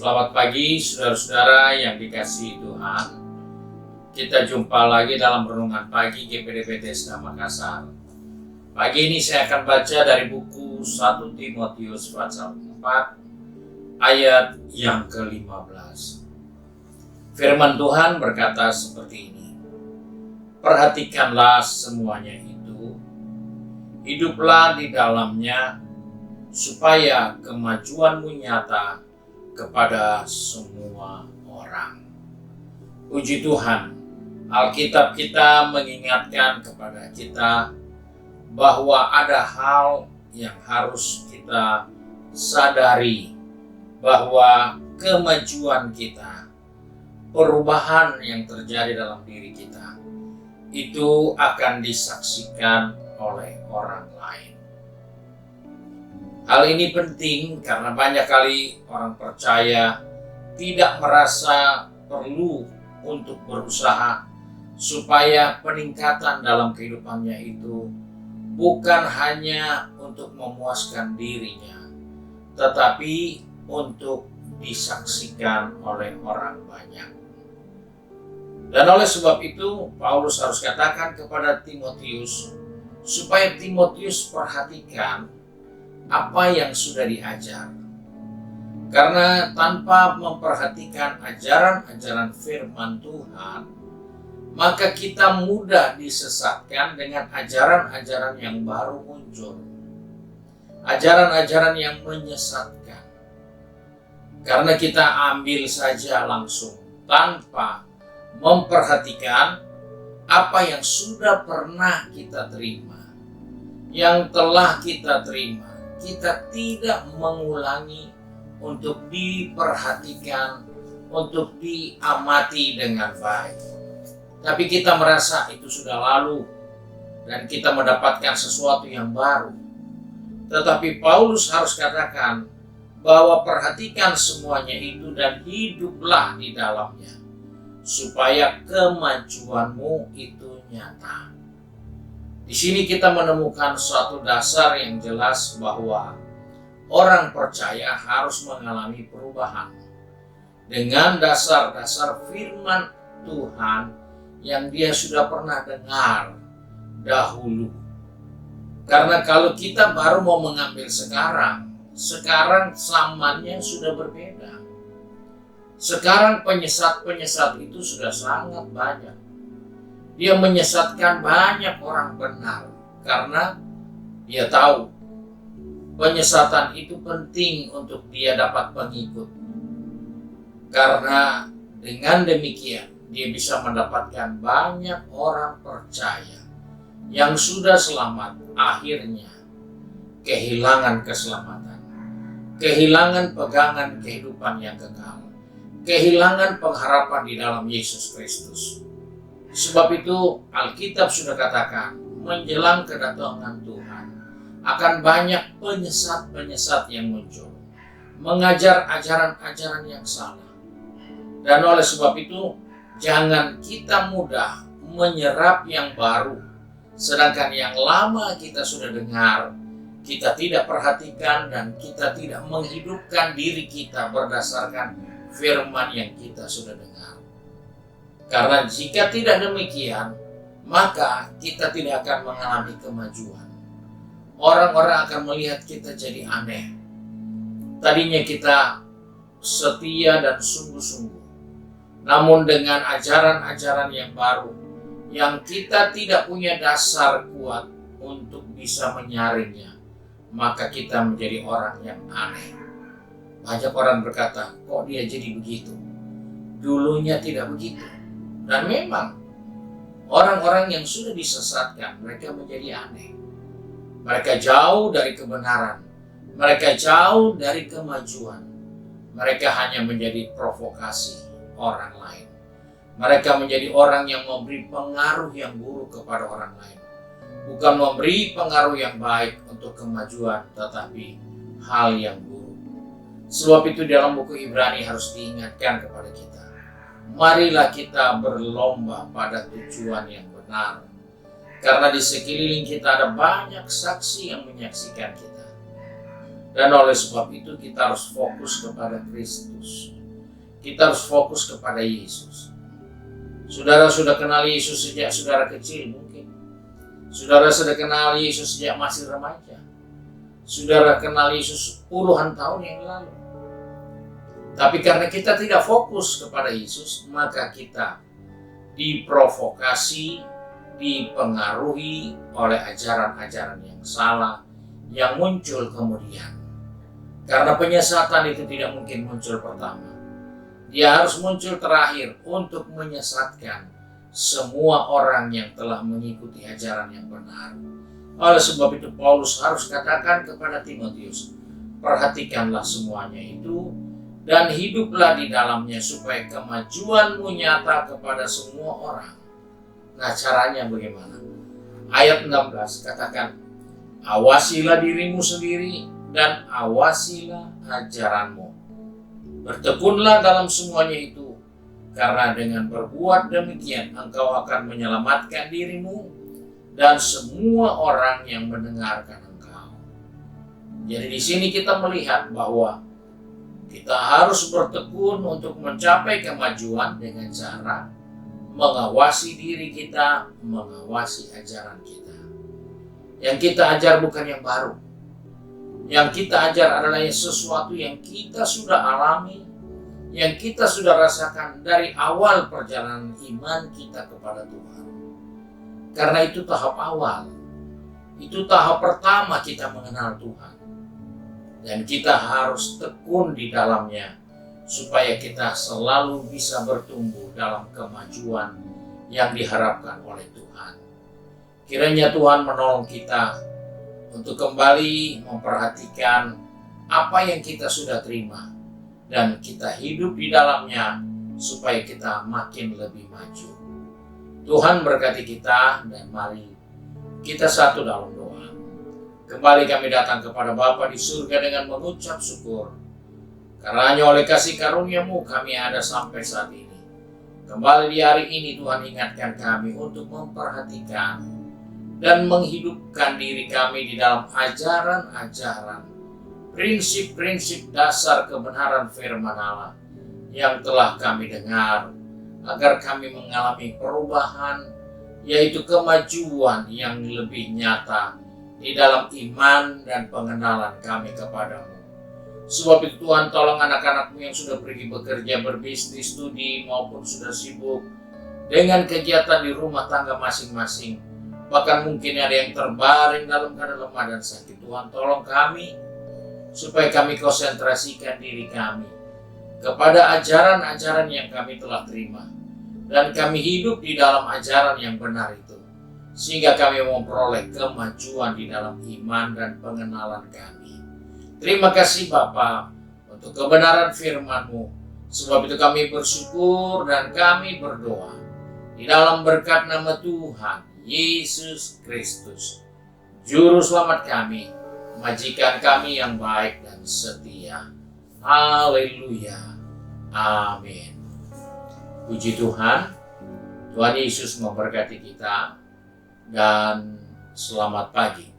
Selamat pagi saudara-saudara yang dikasihi Tuhan. Kita jumpa lagi dalam renungan pagi GPD Bethesda Makassar. Pagi ini saya akan baca dari buku 1 Timotius pasal 4 ayat yang ke-15. Firman Tuhan berkata seperti ini. Perhatikanlah semuanya itu, hiduplah di dalamnya, supaya kemajuanmu nyata kepada semua orang. Puji Tuhan, Alkitab kita mengingatkan kepada kita bahwa ada hal yang harus kita sadari, bahwa kemajuan kita, perubahan yang terjadi dalam diri kita, itu akan disaksikan oleh orang lain. Hal ini penting karena banyak kali orang percaya tidak merasa perlu untuk berusaha supaya peningkatan dalam kehidupannya itu bukan hanya untuk memuaskan dirinya, tetapi untuk disaksikan oleh orang banyak. Dan oleh sebab itu, Paulus harus katakan kepada Timotius, supaya Timotius perhatikan apa yang sudah diajar. Karena tanpa memperhatikan ajaran-ajaran firman Tuhan, maka kita mudah disesatkan dengan ajaran-ajaran yang baru muncul. Ajaran-ajaran yang menyesatkan. Karena kita ambil saja langsung tanpa memperhatikan apa yang sudah pernah kita terima, yang telah kita terima. Kita tidak mengulangi untuk diperhatikan, untuk diamati dengan baik. Tapi kita merasa itu sudah lalu dan kita mendapatkan sesuatu yang baru. Tetapi Paulus harus katakan bahwa perhatikan semuanya itu dan hiduplah di dalamnya, supaya kemajuanmu itu nyata. Di sini kita menemukan suatu dasar yang jelas bahwa orang percaya harus mengalami perubahan dengan dasar-dasar firman Tuhan yang dia sudah pernah dengar dahulu. Karena kalau kita baru mau mengambil sekarang zamannya sudah berbeda. Sekarang penyesat-penyesat itu sudah sangat banyak. Dia menyesatkan banyak orang benar karena dia tahu penyesatan itu penting untuk dia dapat pengikut. Karena dengan demikian dia bisa mendapatkan banyak orang percaya yang sudah selamat akhirnya kehilangan keselamatan, kehilangan pegangan kehidupan yang kekal, kehilangan pengharapan di dalam Yesus Kristus. Sebab itu Alkitab sudah katakan menjelang kedatangan Tuhan akan banyak penyesat-penyesat yang muncul, mengajar ajaran-ajaran yang salah. Dan oleh sebab itu jangan kita mudah menyerap yang baru, sedangkan yang lama kita sudah dengar, kita tidak perhatikan dan kita tidak menghidupkan diri kita berdasarkan firman yang kita sudah dengar. Karena jika tidak demikian, maka kita tidak akan mengalami kemajuan. Orang-orang akan melihat kita jadi aneh. Tadinya kita setia dan sungguh-sungguh. Namun dengan ajaran-ajaran yang baru, yang kita tidak punya dasar kuat untuk bisa menyaringnya, maka kita menjadi orang yang aneh. Banyak orang berkata, kok dia jadi begitu? Dulunya tidak begitu. Dan memang orang-orang yang sudah disesatkan, mereka menjadi aneh. Mereka jauh dari kebenaran. Mereka jauh dari kemajuan. Mereka hanya menjadi provokasi orang lain. Mereka menjadi orang yang memberi pengaruh yang buruk kepada orang lain. Bukan memberi pengaruh yang baik untuk kemajuan, tetapi hal yang buruk. Sebab itu dalam buku Ibrani harus diingatkan kepada kita. Marilah kita berlomba pada tujuan yang benar. Karena di sekeliling kita ada banyak saksi yang menyaksikan kita. Dan oleh sebab itu kita harus fokus kepada Kristus. Kita harus fokus kepada Yesus. Saudara sudah kenal Yesus sejak saudara kecil mungkin. Saudara sudah kenal Yesus sejak masih remaja. Saudara kenal Yesus puluhan tahun yang lalu. Tapi karena kita tidak fokus kepada Yesus, maka kita diprovokasi, dipengaruhi oleh ajaran-ajaran yang salah yang muncul kemudian. Karena penyesatan itu tidak mungkin muncul pertama. Dia harus muncul terakhir untuk menyesatkan semua orang yang telah mengikuti ajaran yang benar. Oleh sebab itu Paulus harus katakan kepada Timotius, perhatikanlah semuanya itu dan hiduplah di dalamnya supaya kemajuanmu nyata kepada semua orang. Nah, caranya bagaimana? Ayat 16 katakan, awasilah dirimu sendiri dan awasilah ajaranmu. Bertekunlah dalam semuanya itu, karena dengan berbuat demikian engkau akan menyelamatkan dirimu dan semua orang yang mendengarkan engkau. Jadi di sini kita melihat bahwa kita harus bertekun untuk mencapai kemajuan dengan cara mengawasi diri kita, mengawasi ajaran kita. Yang kita ajar bukan yang baru. Yang kita ajar adalah sesuatu yang kita sudah alami, yang kita sudah rasakan dari awal perjalanan iman kita kepada Tuhan. Karena itu tahap awal. Itu tahap pertama kita mengenal Tuhan. Dan kita harus tekun di dalamnya supaya kita selalu bisa bertumbuh dalam kemajuan yang diharapkan oleh Tuhan. Kiranya Tuhan menolong kita untuk kembali memperhatikan apa yang kita sudah terima dan kita hidup di dalamnya supaya kita makin lebih maju. Tuhan berkati kita dan mari kita satu dalam doa. Kembali kami datang kepada Bapa di surga dengan mengucap syukur. Karena oleh kasih karunia-Mu kami ada sampai saat ini. Kembali di hari ini Tuhan ingatkan kami untuk memperhatikan dan menghidupkan diri kami di dalam ajaran-ajaran, prinsip-prinsip dasar kebenaran firman Allah yang telah kami dengar, agar kami mengalami perubahan, yaitu kemajuan yang lebih nyata di dalam iman dan pengenalan kami kepadamu. Sebab itu Tuhan, tolong anak-anak-Mu yang sudah pergi bekerja, berbisnis, studi, maupun sudah sibuk dengan kegiatan di rumah tangga masing-masing. Bahkan mungkin ada yang terbaring dalam keadaan lemah dan sakit. Tuhan, tolong kami supaya kami konsentrasikan diri kami kepada ajaran-ajaran yang kami telah terima. Dan kami hidup di dalam ajaran yang benar itu. Sehingga kami memperoleh kemajuan di dalam iman dan pengenalan kami. Terima kasih Bapa untuk kebenaran firman-Mu. Sebab itu kami bersyukur dan kami berdoa di dalam berkat nama Tuhan Yesus Kristus, Juru Selamat kami, majikan kami yang baik dan setia. Haleluya. Amin. Puji Tuhan. Tuhan Yesus memberkati kita. Dan selamat pagi.